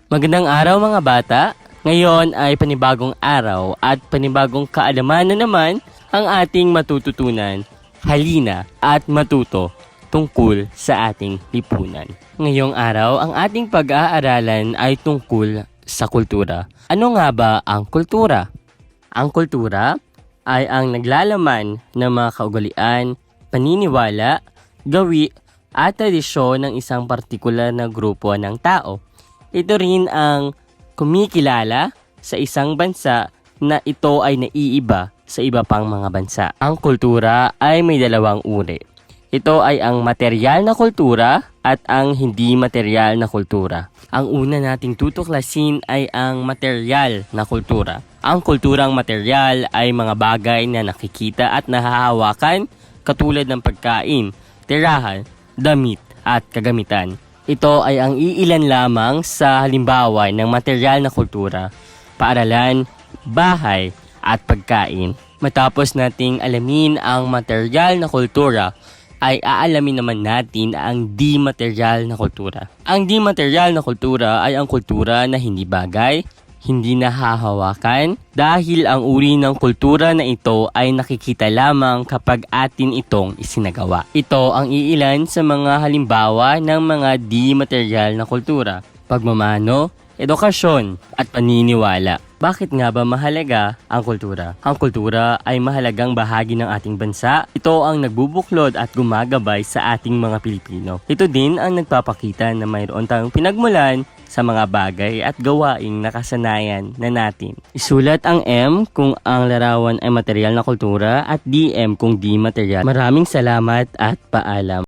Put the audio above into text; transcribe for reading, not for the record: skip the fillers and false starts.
Magandang araw mga bata! Ngayon ay panibagong araw at panibagong kaalaman na naman ang ating matututunan. Halina at matuto tungkol sa ating lipunan. Ngayong araw, ang ating pag-aaralan ay tungkol sa kultura. Ano nga ba ang kultura? Ang kultura ay ang naglalaman ng mga kaugalian, paniniwala, gawi at tradisyon ng isang partikular na grupo ng tao. Ito rin ang kumikilala sa isang bansa na ito ay naiiba sa iba pang mga bansa. Ang kultura ay may dalawang uri. Ito ay ang material na kultura at ang hindi material na kultura. Ang una nating tutuklasin ay ang material na kultura. Ang kulturang material ay mga bagay na nakikita at nahahawakan katulad ng pagkain, tirahan, damit at kagamitan. Ito ay ang iilan lamang sa halimbawa ng material na kultura, paaralan, bahay at pagkain. Matapos nating alamin ang material na kultura, ay aalamin naman natin ang di-material na kultura. Ang di-material na kultura ay ang kultura na hindi bagay, hindi nahahawakan dahil ang uri ng kultura na ito ay nakikita lamang kapag atin itong isinagawa. Ito ang iilan sa mga halimbawa ng mga di-material na kultura: pagmamano, edukasyon at paniniwala. Bakit nga ba mahalaga ang kultura? Ang kultura ay mahalagang bahagi ng ating bansa. Ito ang nagbubuklod at gumagabay sa ating mga Pilipino. Ito din ang nagpapakita na mayroon tayong pinagmulan sa mga bagay at gawaing nakasanayan na natin. Isulat ang M kung ang larawan ay material na kultura at DM kung di material. Maraming salamat at paalam.